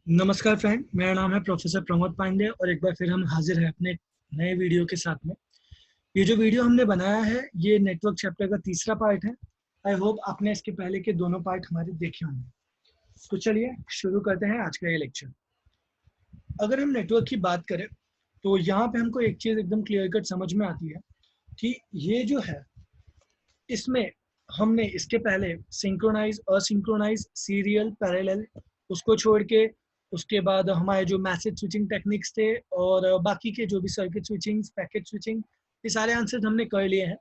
नमस्कार फ्रेंड, मेरा नाम है प्रोफेसर प्रमोद पांडे और एक बार फिर हम हाजिर हैं अपने नए वीडियो के साथ में। ये जो वीडियो हमने बनाया है ये नेटवर्क चैप्टर का तीसरा पार्ट है। आई होप आपने इसके पहले के दोनों पार्ट हमारे देखे होंगे। तो चलिए शुरू करते हैं आज का ये लेक्चर। अगर हम नेटवर्क की बात करें तो यहाँ पे हमको एक चीज़ एकदम क्लियर कट समझ में आती है कि ये जो है इसमें हमने इसके पहले सिंक्रोनाइज, असिंक्रोनाइज, सीरियल, पैरेलल उसको छोड़ के उसके बाद हमारे जो मैसेज स्विचिंग टेक्निक्स थे और बाकी के जो भी सर्किट स्विचिंग, पैकेट स्विचिंग, ये सारे आंसर हमने कर लिए हैं।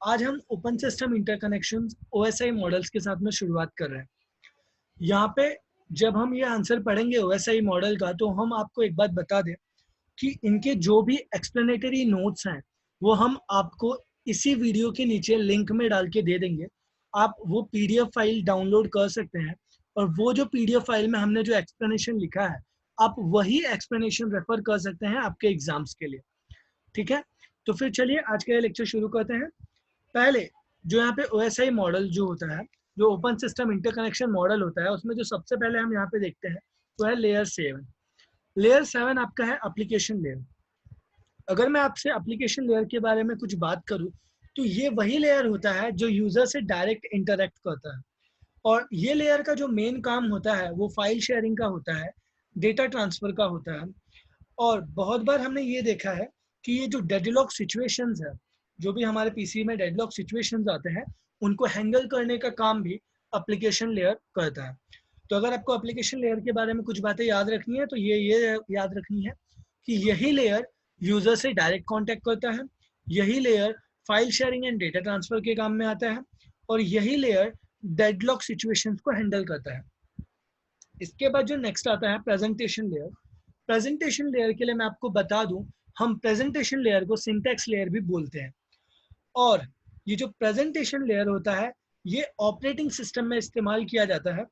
आज हम open system interconnection OSI models के साथ में शुरुआत कर रहे हैं। यहाँ पे जब हम ये आंसर पढ़ेंगे ओएसआई मॉडल का तो हम आपको एक बात बता दें कि इनके जो भी एक्सप्लेनेटरी नोट्स हैं वो हम आपको इसी वीडियो के नीचे लिंक में डाल के दे देंगे। आप वो पीडीएफ फाइल डाउनलोड कर सकते हैं और वो जो पीडीएफ फाइल में हमने जो एक्सप्लेनेशन लिखा है आप वही एक्सप्लेनेशन रेफर कर सकते हैं आपके एग्जाम्स के लिए। ठीक है, तो फिर चलिए आज का ये लेक्चर शुरू करते हैं। पहले जो यहाँ पे ओएसआई मॉडल जो होता है, जो ओपन सिस्टम इंटरकनेक्शन मॉडल होता है, उसमें जो सबसे पहले हम यहाँ पे देखते हैं वो है लेयर 7। लेयर 7 आपका है एप्लीकेशन लेयर। अगर मैं आपसे एप्लीकेशन लेयर के बारे में कुछ बात करूं तो ये वही लेयर होता है जो यूजर से डायरेक्ट इंटरेक्ट करता है और ये लेयर का जो मेन काम होता है वो फाइल शेयरिंग का होता है, डेटा ट्रांसफर का होता है। और बहुत बार हमने ये देखा है कि ये जो डेडलॉक सिचुएशंस है, जो भी हमारे पीसी में डेडलॉक सिचुएशंस आते हैं उनको हैंडल करने का काम भी एप्लीकेशन लेयर करता है। तो अगर आपको एप्लीकेशन लेयर के बारे में कुछ बातें याद रखनी है तो ये याद रखनी है कि यही लेयर यूजर से डायरेक्ट कांटेक्ट करता है, यही layer file sharing and data transfer के काम में आता है और यही लेयर डेडलॉक सिचुएशंस को हैंडल करता है। इसके बाद जो नेक्स्ट आता है प्रेजेंटेशन लेयर। प्रेजेंटेशन लेयर के लिए मैं आपको बता दूं, हम प्रेजेंटेशन लेयर को सिंटैक्स लेयर भी बोलते हैं। और ये जो प्रेजेंटेशन लेयर होता है ये ऑपरेटिंग सिस्टम में इस्तेमाल किया जाता है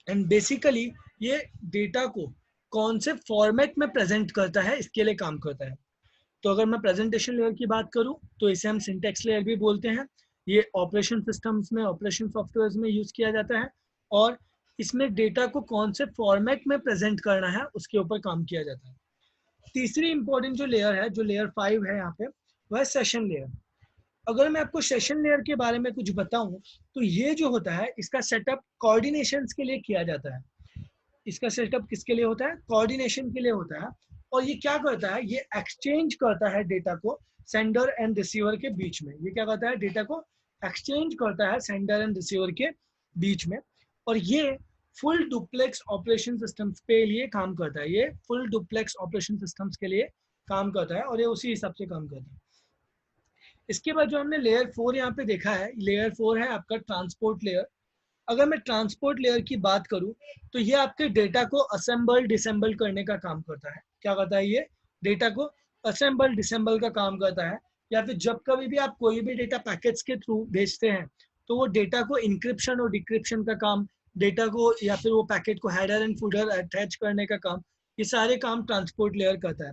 एंड बेसिकली ये डेटा को कौन से फॉर्मेट में प्रेजेंट करता है इसके लिए काम करता है। तो अगर मैं प्रेजेंटेशन लेयर की बात करूं तो इसे हम सिंटैक्स लेयर भी बोलते हैं। ये ऑपरेशन सिस्टम्स में, ऑपरेशन सॉफ्टवेयर में यूज किया जाता है और इसमें डेटा को कौन से फॉर्मेट में प्रेजेंट करना है उसके ऊपर काम किया जाता है। तीसरी इंपॉर्टेंट जो लेयर है, जो लेयर 5 है यहाँ पे, वह है सेशन लेयर। अगर मैं आपको सेशन लेयर के बारे में कुछ बताऊं तो ये जो होता है इसका सेटअप कोऑर्डिनेशन के लिए किया जाता है। इसका सेटअप किसके लिए होता है? कोऑर्डिनेशन के लिए होता है। और ये क्या करता है? ये एक्सचेंज करता है डेटा को सेंडर एंड रिसीवर के बीच में। ये क्या करता है? डेटा को एक्सचेंज करता है सेंडर एंड रिसीवर के बीच में। और ये फुल डुप्लेक्स ऑपरेशन सिस्टम्स पे लिए काम करता है। ये फुल डुप्लेक्स ऑपरेशन सिस्टम्स के लिए काम करता है और ये उसी हिसाब से काम करता है। इसके बाद जो हमने लेयर 4 यहाँ पे देखा है, लेयर 4 है आपका ट्रांसपोर्ट लेयर। अगर मैं ट्रांसपोर्ट लेयर की बात करूं तो ये आपके डेटा को असेंबल डिसेंबल करने का काम करता है। क्या करता है? ये डेटा को असेंबल डिसेंबल का काम करता है। या फिर जब कभी भी आप कोई भी डेटा पैकेट्स के थ्रू भेजते हैं तो वो डेटा को इंक्रिप्शन और डिक्रिप्शन का काम, डेटा को या फिर वो पैकेट को हेडर एंड फुटर अटैच करने का काम, ये सारे काम ट्रांसपोर्ट लेयर करता है।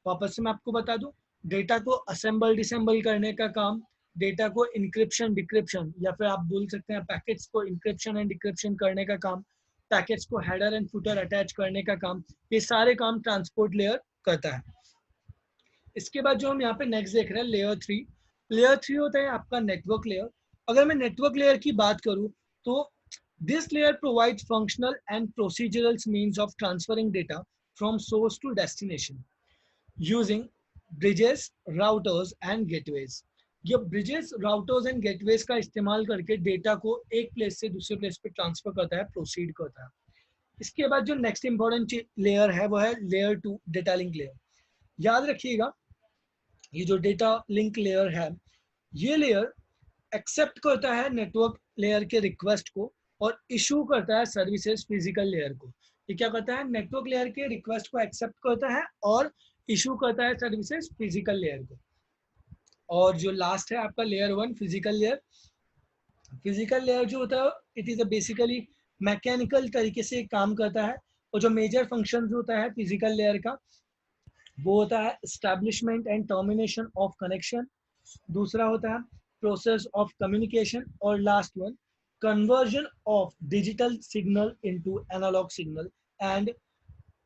वापस से मैं आपको बता दूं, डेटा को असेंबल डिसेंबल करने का काम, डेटा को इंक्रिप्शन डिक्रिप्शन या फिर आप बोल सकते हैं पैकेट्स को इंक्रिप्शन एंड डिक्रिप्शन करने का काम, पैकेट्स को हेडर एंड फुटर अटैच करने का काम, ये सारे काम ट्रांसपोर्ट लेयर करता है। इसके बाद जो हम यहाँ पे नेक्स्ट देख रहे हैं लेयर 3। लेयर 3 होता है आपका नेटवर्क लेयर। अगर मैं नेटवर्क लेयर की बात करूँ तो this layer provides functional and procedural means of transferring data from source to destination using bridges, routers and gateways. ये ब्रिजेस, राउटर्स एंड गेटवेज का इस्तेमाल करके डेटा को एक प्लेस से दूसरे प्लेस पे ट्रांसफर करता है, प्रोसीड करता है। इसके बाद जो नेक्स्ट इंपॉर्टेंट लेयर है वो है लेयर 2, डेटा लिंक लेयर। याद रखिएगा, ये जो डेटा लिंक लेयर है ये लेयर एक्सेप्ट करता है नेटवर्क लेयर के रिक्वेस्ट को और इशू करता है सर्विसेज फिजिकल लेयर को। ये क्या करता है? नेटवर्क लेयर के रिक्वेस्ट को एक्सेप्ट करता है और इशू करता है सर्विसेज फिजिकल लेयर को। और जो लास्ट है आपका layer 1, physical layer. Physical layer जो होता है it is a basically mechanical तरीके से काम करता है और जो मेजर फंक्शन होता है फिजिकल लेयर का वो होता है establishment and termination of connection, दूसरा होता है प्रोसेस ऑफ कम्युनिकेशन और last one conversion of digital signal into analog signal and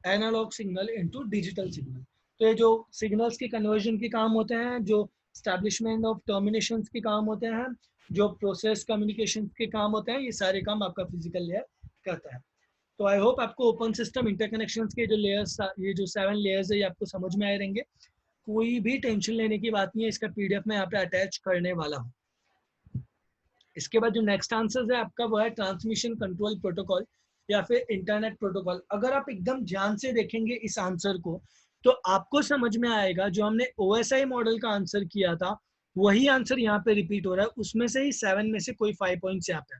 analog signal into digital signal. तो ये जो सिग्नल्स के कन्वर्जन के काम होते हैं, जो एस्टैब्लिशमेंट ऑफ टर्मिनेशन के काम होते हैं, जो प्रोसेस कम्युनिकेशन के काम होते हैं, ये सारे काम आपका फिजिकल लेयर करता है। तो आई होप आपको ओपन सिस्टम इंटरकनेक्शंस के जो लेयर्स, ये जो 7 लेयर्स है, ये आपको समझ में आए रहेंगे। कोई भी टेंशन लेने की बात नहीं है, इसका पीडीएफ में यहाँ पे अटैच करने वाला हूँ। इसके बाद जो नेक्स्ट आंसर है आपका वो है ट्रांसमिशन कंट्रोल प्रोटोकॉल या फिर इंटरनेट प्रोटोकॉल। अगर आप एकदम ध्यान से देखेंगे इस आंसर को तो आपको समझ में आएगा जो हमने OSI मॉडल का आंसर किया था वही आंसर यहाँ पे रिपीट हो रहा है, उसमें से ही 7 में से कोई 5 पॉइंट्स यहाँ पे।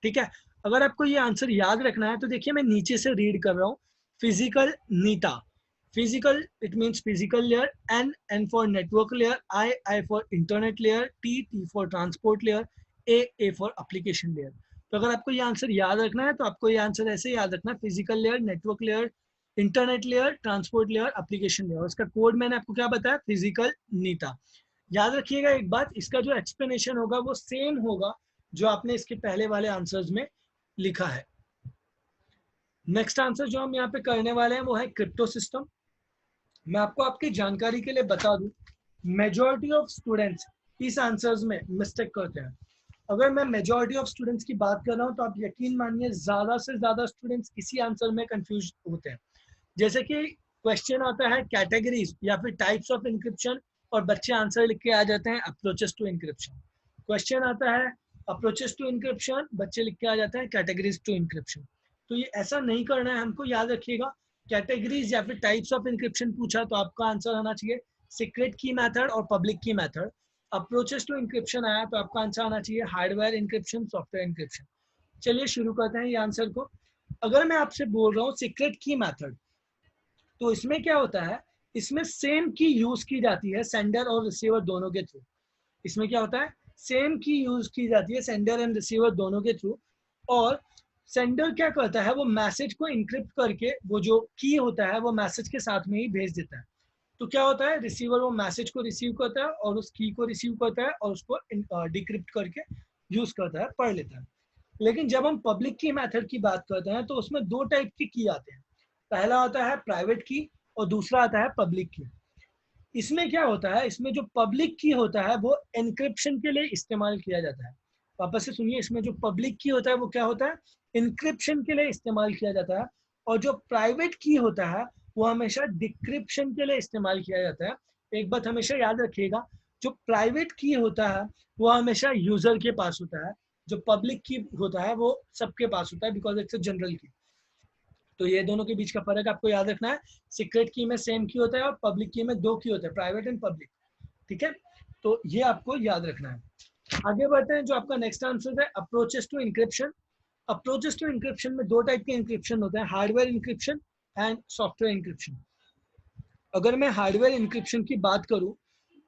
ठीक है, अगर आपको ये आंसर याद रखना है तो देखिए मैं नीचे से रीड कर रहा हूँ। Physical NITA, physical it means physical layer, N for network layer, I for internet layer, T for transport layer, A for application layer. तो अगर आपको ये आंसर याद रखना है तो आपको ये आंसर ऐसे याद रखना है, physical layer, network layer, internet layer, transport layer, application layer. उसका कोड मैंने आपको क्या बताया, फिजिकल नीटा। याद रखिएगा एक बात, इसका जो एक्सप्लेनेशन होगा वो सेम होगा जो आपने इसके पहले वाले आंसर्स में लिखा है। नेक्स्ट आंसर जो हम यहाँ पे करने वाले हैं वो है क्रिप्टो सिस्टम। मैं आपको आपकी जानकारी के लिए बता दूं, मेजॉरिटी ऑफ स्टूडेंट्स इस आंसर्स में मिस्टेक करते हैं। अगर मैं मेजॉरिटी ऑफ स्टूडेंट्स की बात कर रहा हूँ तो आप यकीन मानिए ज्यादा से ज्यादा स्टूडेंट्स इसी आंसर में कंफ्यूज होते हैं। जैसे कि क्वेश्चन आता है कैटेगरीज या फिर टाइप्स ऑफ इंक्रिप्शन और बच्चे आंसर लिख के आ जाते हैं अप्रोचेस टू इंक्रिप्शन। क्वेश्चन आता है अप्रोचेस टू इंक्रिप्शन, बच्चे लिख के आ जाते हैं कैटेगरीज टू इंक्रिप्शन। तो ये ऐसा नहीं करना है हमको, याद रखिएगा। कैटेगरीज या फिर टाइप्स ऑफ इंक्रिप्शन पूछा तो आपका आंसर आना चाहिए सीक्रेट की मेथड और पब्लिक की मेथड। अप्रोचेस टू इंक्रिप्शन आया तो आपका आंसर आना चाहिए हार्डवेयर इंक्रिप्शन, सॉफ्टवेयर इंक्रिप्शन। चलिए शुरू करते हैं ये आंसर को। अगर मैं आपसे बोल रहा हूँ सीक्रेट की मेथड, तो इसमें क्या होता है, इसमें सेम की यूज की जाती है सेंडर और रिसीवर दोनों के थ्रू। इसमें क्या होता है, सेम की यूज की जाती है सेंडर एंड रिसीवर दोनों के थ्रू। और सेंडर क्या करता है, वो मैसेज को इंक्रिप्ट करके वो जो की होता है वो मैसेज के साथ में ही भेज देता है। तो क्या होता है, रिसीवर वो मैसेज को रिसीव करता है और उस की को रिसीव करता है और उसको डिक्रिप्ट करके यूज करता है, पढ़ लेता है। लेकिन जब हम पब्लिक की मेथड की बात करते हैं तो उसमें दो टाइप की आते हैं। पहला आता है प्राइवेट की और दूसरा आता है पब्लिक की। इसमें क्या होता है, इसमें जो पब्लिक की होता है वो एनक्रिप्शन के लिए इस्तेमाल किया जाता है। वापस से सुनिए, इसमें जो पब्लिक की होता है वो क्या होता है, इनक्रिप्शन के लिए इस्तेमाल किया जाता है। और जो प्राइवेट की होता है वो हमेशा डिक्रिप्शन के लिए इस्तेमाल किया जाता है। एक बात हमेशा याद रखिएगा, जो प्राइवेट की होता है वो हमेशा यूजर के पास होता है, जो पब्लिक की होता है वो सबके पास होता है, बिकॉज इट्स अ जनरल की। तो ये दोनों के बीच का फर्क आपको याद रखना है। सीक्रेट की में सेम की होता है और पब्लिक की में दो की होता है, प्राइवेट एंड पब्लिक। ठीक है, तो ये आपको याद रखना है। आगे बढ़ते हैं, जो आपका नेक्स्ट आंसर है approaches to encryption. Approaches to encryption में दो टाइप के इंक्रिप्शन होते हैं, hardware encryption and software encryption. अगर मैं हार्डवेयर इंक्रिप्शन की बात करूं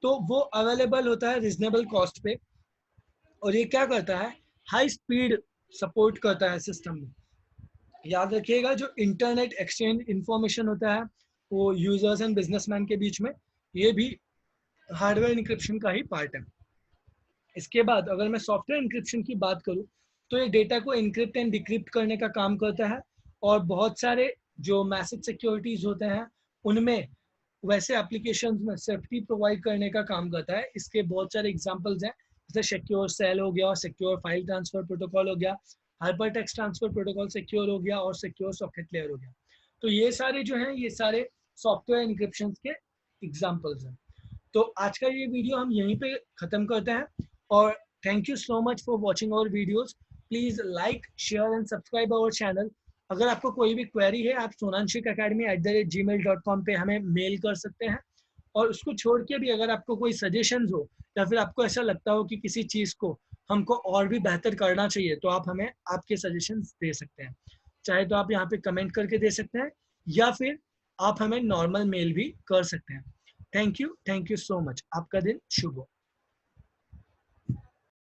तो वो अवेलेबल होता है रिजनेबल कॉस्ट पे, और ये क्या करता है, हाई स्पीड सपोर्ट करता है सिस्टम में। याद रखिएगा, जो इंटरनेट एक्सचेंज इंफॉर्मेशन होता है वो यूजर्स एंड बिजनेसमैन के बीच में, ये भी हार्डवेयर इंक्रिप्शन का ही पार्ट है। इसके बाद अगर मैं सॉफ्टवेयर इंक्रिप्शन की बात करूं तो ये डेटा को इनक्रिप्ट एंड डिक्रिप्ट करने का काम करता है, और बहुत सारे जो मैसेज सिक्योरिटीज होते हैं उनमें, वैसे एप्लीकेशंस में सेफ्टी प्रोवाइड करने का काम करता है। इसके बहुत सारे एग्जांपल्स हैं, जैसे सिक्योर सेल हो गया, सिक्योर फाइल ट्रांसफर प्रोटोकॉल हो गया, hyper text transfer protocol secure हो गया, और सिक्योर सॉकेट लेयर हो गया। तो ये सारे जो हैं ये सारे सॉफ्टवेयर इंक्रिप्शन के एग्जांपल्स हैं। तो आज का ये वीडियो हम यहीं पे खत्म करते हैं, और thank you so much for watching our videos. Please like, share and subscribe our channel. अगर आपको कोई भी क्वेरी है आप sonanshikacademy@gmail.com पे हमें मेल कर सकते हैं। और उसको छोड़ के भी अगर आपको कोई सजेशंस हो या फिर आपको ऐसा लगता हो कि किसी चीज़ को हमको और भी बेहतर करना चाहिए तो आप हमें आपके सजेशंस दे सकते हैं। चाहे तो आप यहाँ पे कमेंट करके दे सकते हैं या फिर आप हमें नॉर्मल मेल भी कर सकते हैं। Thank you so much. आपका दिन शुभ हो।